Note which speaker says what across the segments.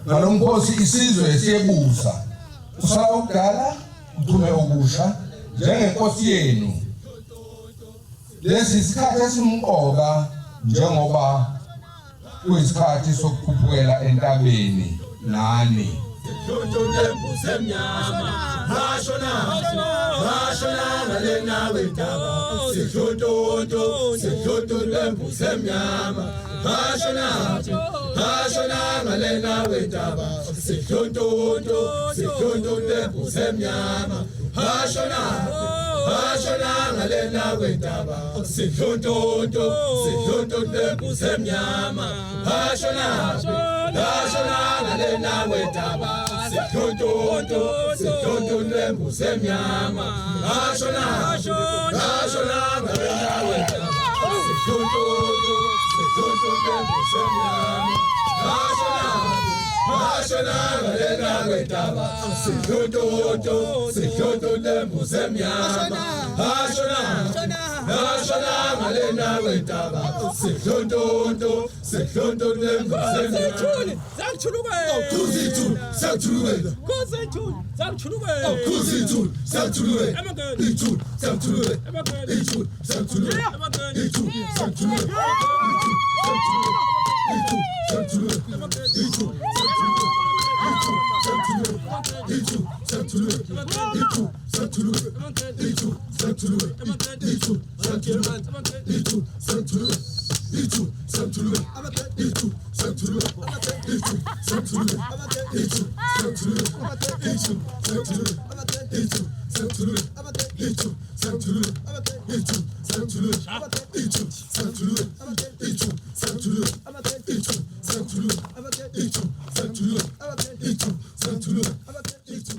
Speaker 1: ngalomkhosi isizwe siyebusa usala ukudala uthume okusha njengenkosi yenu lesi isikhathi esimqoka njengoba kuyisikhathi sokukhuphukela entabeni nani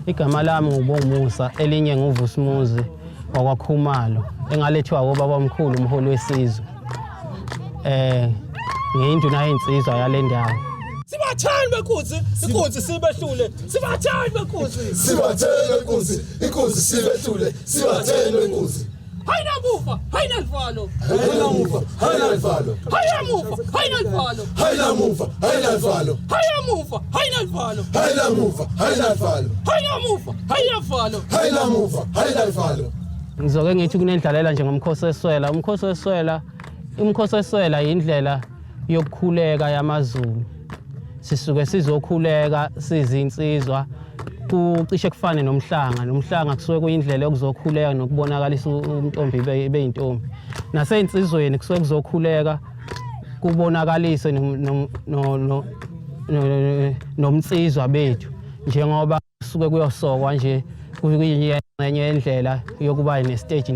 Speaker 2: Igama lami ngubonguMusa elinye nguVusumuzi wakwaKhumalo engalethiwa ubaba omkhulu umholi wesizwe ngiyinduna yensizwa yale ndawo.
Speaker 3: Sibathanda bekhosi, inkosi sibehlule. Sibathanda bekhosi. Inkosi sibehlule. Sibathanda bekhosi. Hayina mufa, hayina livalo. Hayina mufa, hayina livalo. Hayina mufa, hayina livalo. Hayina mufa, hayina livalo. Hayina mufa, hayina livalo. Hayina mufa, hayina livalo. Hayina mufa, hayina livalo. Hayina mufa, hayina livalo.
Speaker 2: Ngizoke ngithi kunendlalela nje ngomkhosi weswela. Umkhosi weswela indlela yokukhuleka yamaZulu. Sisuke sizokhuleka sizinsizwa kucishe kufane nomhlanga kusuke kuyindlela yokuzokhuleka nokubonakalisa umntombi beyintombi nasensizweni kusuke kuzokhuleka kubonakalise nomnsizwa bethu njengoba kusuke kuyosokwa nje kuyinye indlela yokuba nestage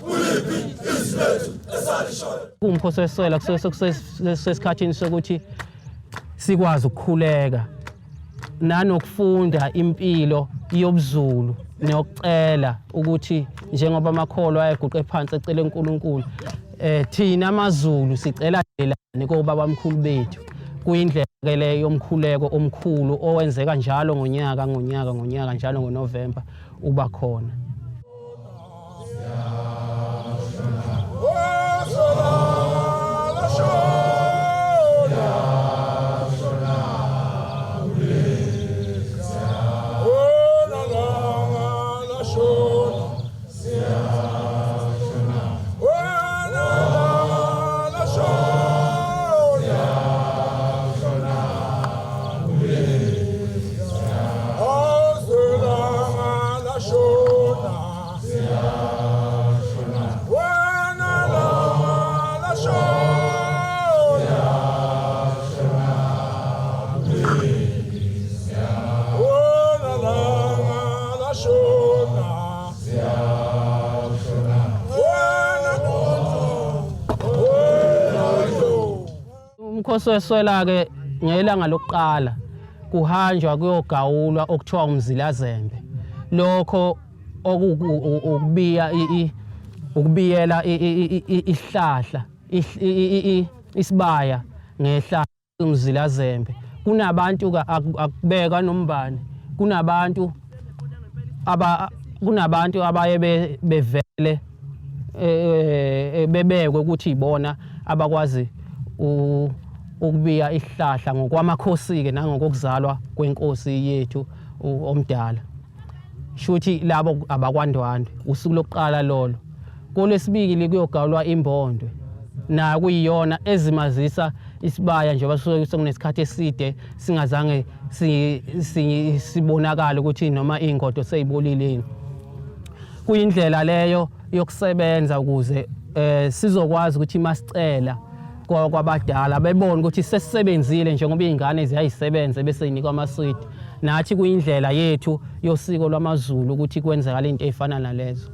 Speaker 3: Uliphi
Speaker 2: umkhosi weswela kusesikhathini sokuthi sikwazi ukukhuleka nanokufunda impilo yobuZulu neyokucela ukuthi njengoba amakholwa ayeguqe phansi ecela uNkulunkulu thina amaZulu sicela delane kobabamkhulu bethu kuyindlela ke le yomkhuleko omkhulu owenzeka njalo ngonyaka njalo ngoNovember uba khona. Umkhosi weswela ke ngelanga lokuqala kuhanjwa kuyogawulwa okuthiwa umzilazembe. Lokho ukubiyela ihlahla isibaya ngehlahla umzilazembe. Kunabantu akubeka nombane. Kunabantu abaye bevele bebekwe ukuthi ibona abakwazi ukubiya ihlahla ngokwamaKhosi ke nangokuzalwa kwenkosi yethu omdala. Shuthi labo abakwandwandwe usuku lokuqala lolo. Kolesibili kuyogawulwa imbondwe na kuyiyona ezimazisa isibaya njengoba sekunesikhathi eside singazange sibonakala ukuthi noma ingodo seyibolile. Kuyindlela leyo yokusebenza ukuze sizokwazi ukuthi masicela kwabadala bebone ukuthi sesisebenzile njengoba izingane ziyayisebenza bese inikwa amaswidi. Nathi kuyindlela yethu yosiko lwamaZulu ukuthi kwenzakala into efana nalezo.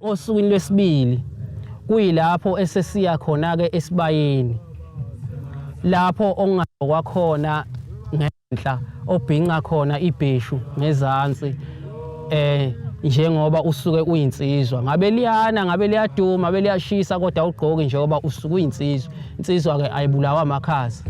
Speaker 2: Osukwini lwesibili kuyilapho esesiya khona ke esibayeni lapho ongagqokwa khona ngenhla obhinqa khona ibheshu ngezansi njengoba usuke uyinsizwa ngabe liyana ngabe liyaduma ngabe liyashisa kodwa ugqoke njengoba usuke uyinsizwa insizwa ke ayibulawa amakhaza.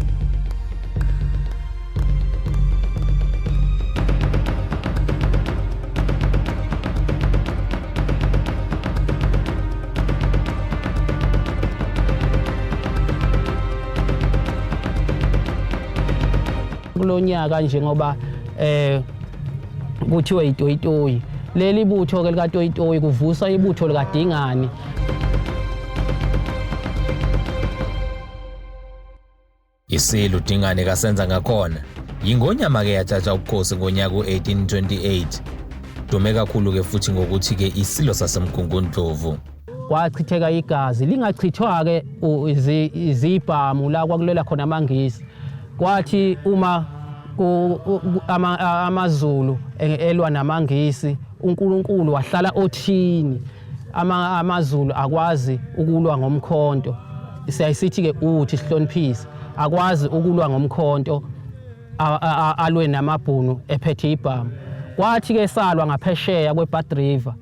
Speaker 2: kulonyaka njengoba kuthiwe iToyitoyi. Leli butho ke lika Toyitoyi kuvusa ibutho lika Dingane.
Speaker 4: Isilo Dingane kasenza ngakhona yingonyama ke yathatha ubukhosi ngonyaka u1828. Dume kakhulu ke futhi ngokuthi ke isilo sasemGungundlovu
Speaker 2: kwachitheka igazi lingachithwa ke izibhamu la kwakulela khona amangisi. Kwathi uma amaZulu elwa namangisi uNkulunkulu wahlala othini amaZulu akwazi ukulwa ngomkhonto. Siyayisithi ke uthi sihloniphise akwazi ukulwa ngomkhonto alwe namabhunu ephethe ibhamu. Kwathi ke salwa ngaphesheya kweBad River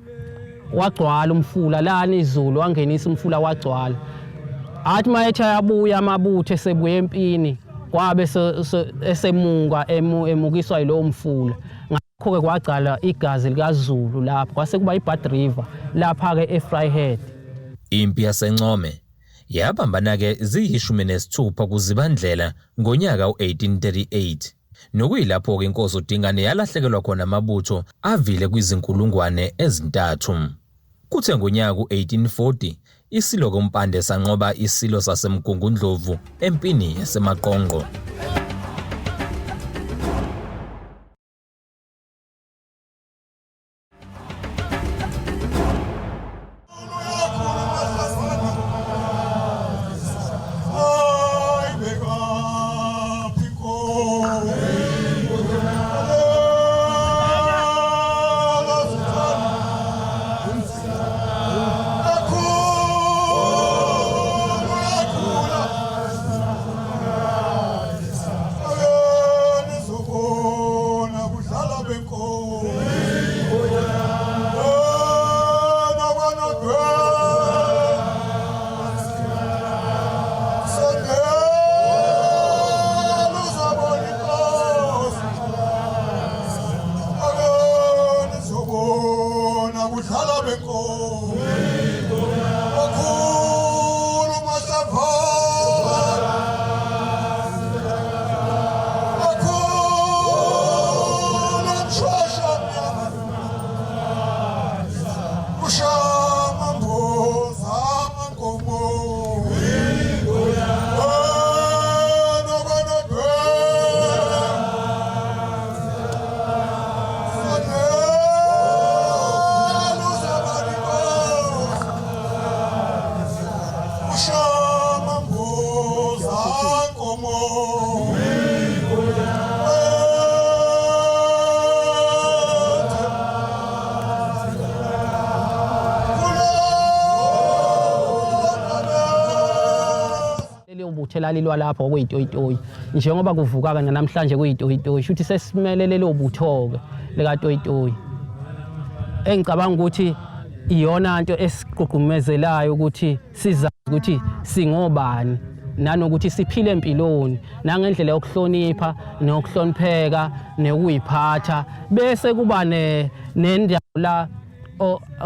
Speaker 2: wagcwala umfula lana izulu wangenisa umfula wagcwala. Athi mayethe yabuya amabutho esebuye empini kwabe esemunga emukiswa yilowo mfula. Ngakho ke kwagcala igazi likaZulu lapho kwase kuba iBad River lapha ke eVryheid.
Speaker 4: Impi yaseNcome yabambana ke ziyi-16 kuZibandlela ngonyaka u1838. Nokuyilapho ke inkosi uDingane yalahlekelwa khona amabutho avile kwizinkulungwane ezintathu. Kuthe ngonyaka u1840 isilo kompande sanqoba isilo sasemGungundlovu empini yaseMaqonqo.
Speaker 2: Lilwa lapho kuyitoyitoyi njengoba kuvuka ke namhlanje kuyitoyitoyi futhi sesimelele lo butho ke leka toyitoyi. Engicabanga ukuthi iyona into esiqhugqumezelayo ukuthi sizazi ukuthi singobani nanokuthi siphile empiloni nangendlela yokuhlonipha nokuhlonipheka nekuyiphatha bese kuba nendawo la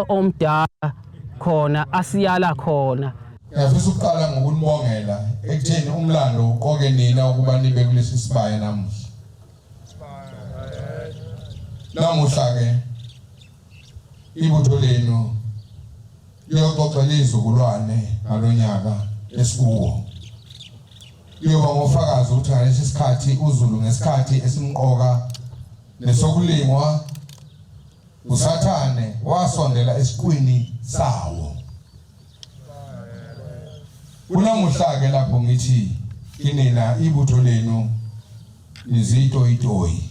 Speaker 2: omdala khona asiyala khona.
Speaker 1: Ngiyafisa ukuqala ngokunibongela ekutheni umlando uqoke nina ukuba nibe kulesi sibaya namuhla. Namuhla ke ibutho lenu liyoxoxela izizukulwane ngalonyaka esikuwo. Liyoba ngofakazi ukuthi ngalesi sikhathi uZulu ngesikhathi esimqoka nesokulimwa uSathane wasondela esiqwini sawo. Kunamuhla ke lapho ngithi kinina ibutho lenu nizitoyitoyi.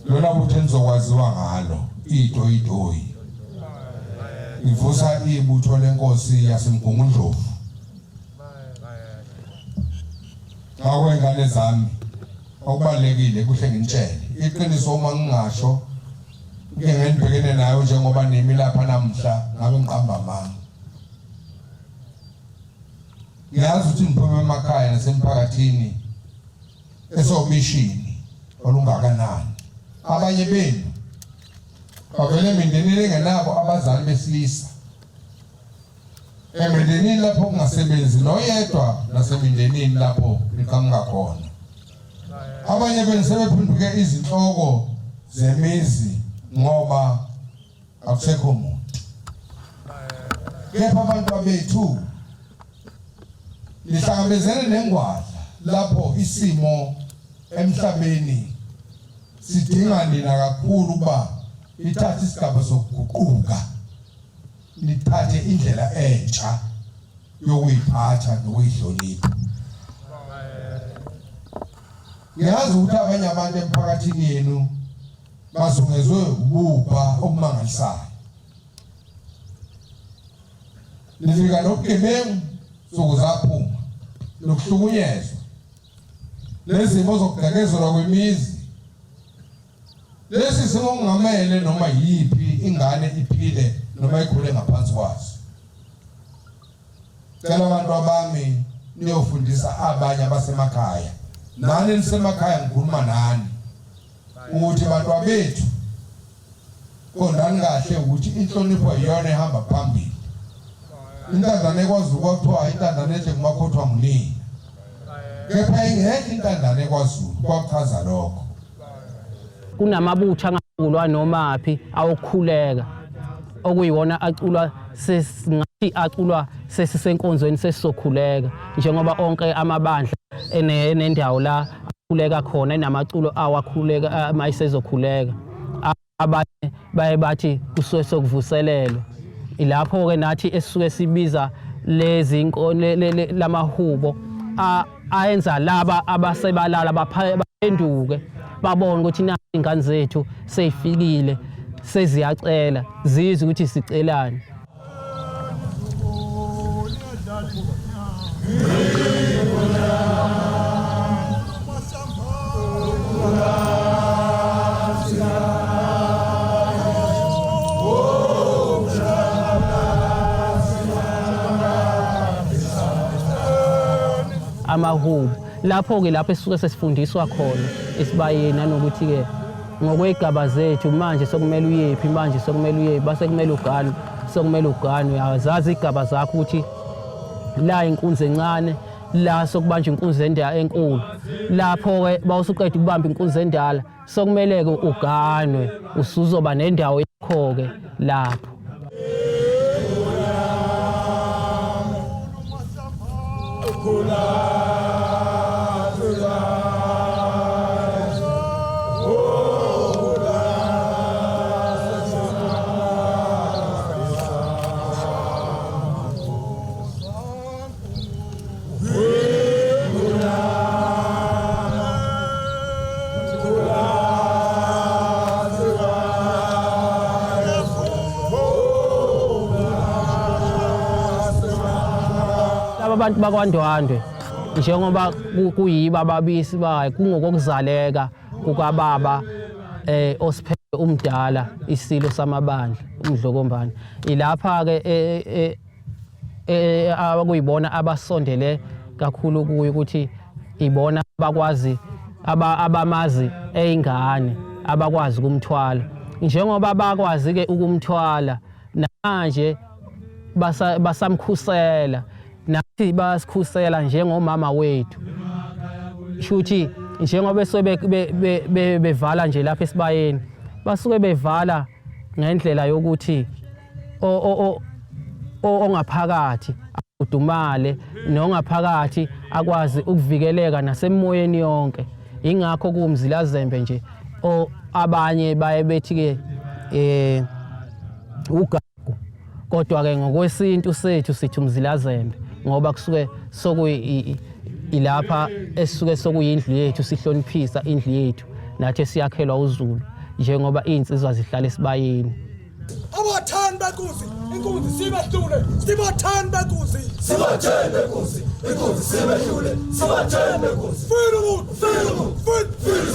Speaker 1: Lona butho nizokwaziwa ngalo itoyitoyi. Ivusa ibutho lenkosi yaseMgungundlovu. Ngakweingane zami okubalekile kuhle ngintshele iqiniso uma ngingasho ngengibhekene nayo njengoba nimi lapha namhla ngabe ngiqamba mama. Ngiyazi ukuthi niphume emakhaya nasemphakathini esobishini olungakanani. Abanye benu bavele emindenini engenabo abazali besilisa. emindenini lapho kungasebenzi noyedwa nasemindenini lapho niqhamuka khona. Abanye benu sebephenduke izinhloko zemizi ngoba akusekho muntu. Kepha abantu bethu lihlangabezene nengwadla lapho isimo emhlabeni sidinga nina kakhulu kuba ithathe isigaba sokuguquka, lithathe indlela entsha yokuyiphatha nokuyihlonipha. Ngiyazi ukuthi abanye abantu emphakathini yenu bazungezwe ubupha obumangalisayo. Nifika nobugebengu sokuzaphuma nokuhlukunyezwa lezimo zokudakezelwa kwemizi. Lesi simo kungamele noma yiphi ingane iphile noma ikhule ngaphansi kwaso. Cela abantu abami niyofundisa abanye abasemakhaya. Nani nisemakhaya ngikhuluma nani ukuthi abantu bethu kondani kahle ukuthi inhlonipho iyona ehamba phambili. Intandane ekwaZulu kwakuthiwa intandane enhle kumakhothwa ngunini. Kepha ingekho intandane ekwaZulu kwakuchaza lokho.
Speaker 2: Kunamabutho angaculwa noma phi awukhuleka okuyiwona aculwa sesingathi aculwa sesisenkonzweni sesizokhuleka njengoba onke amabandla enendawo la akhuleka khona enamaculo awakhuleka mayisezokhuleka. Abanye baye bathi kusuke sokuvuselelwa. Ilapho ke nathi esisuke sibiza lezi lamahubo ayenza laba abasebalala baphenduke babone ukuthi nathi ingane zethu seyifikile seziyacela zizwe ukuthi sicelane. Amahubo lapho ke lapho esisuke sesifundiswa khona esibayeni anokuthi ke ngokwegaba zethu manje sokumele uyephi manje sokumele uyephi base kumele ugane sokumele ugane uyazazi igaba zakho ukuthi la inkunzi encane la sokubanja inkunzi endala enkulu lapho ke bawusuqeda ukubamba inkunzi endala sokumele ke uganwe usuzoba nendawo yakho ke lapho. Abantu bakwaNdwandwe njengoba kuyiba ababisi bayo kungokuzaleka kukababa osiphethe umdala isilo samabandla uMdlokombane. Ilapha ke abakuyibona abasondele kakhulu kuye ukuthi ibona abakwazi abamazi eyingane abakwazi ukumthwala. Njengoba bakwazi ke ukumthwala manje basamkhusela nathi basikhusela njengomama wethu. Shuthi njengoba bevala nje lapha esibayeni basuke bevala ngendlela yokuthi ongaphakathi udumale nongaphakathi akwazi ukuvikeleka nasemoyeni yonke. Ingakho kuumzilazembe nje abanye baye bethi ke ugagu kodwa ke ngokwesintu sethu sithi umzilazembe ngoba kusuke ilapha esisuke sokuyindlu yethu sihloniphisa indlu yethu nathi siyakhelwa uZulu njengoba insizwa zihlala esibayeni.
Speaker 3: Abathandi benkunzi inkunzi sibehlule sibathandi benkunzi sibatheni benkunzi inkunzi sibehlule sibatheni benkunzi feel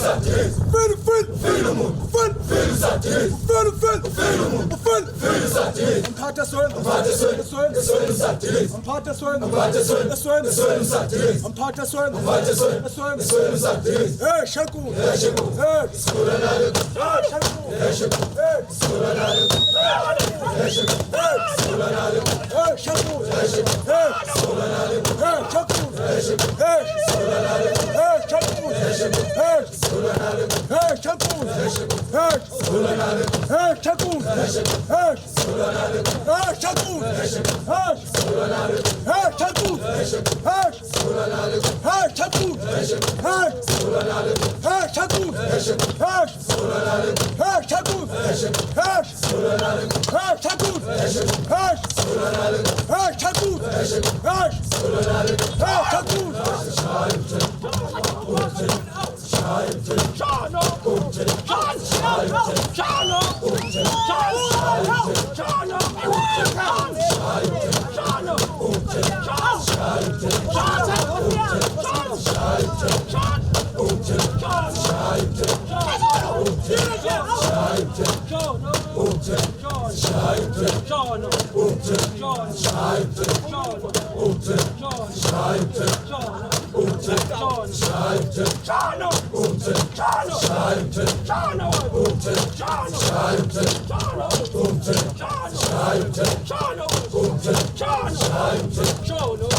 Speaker 3: John,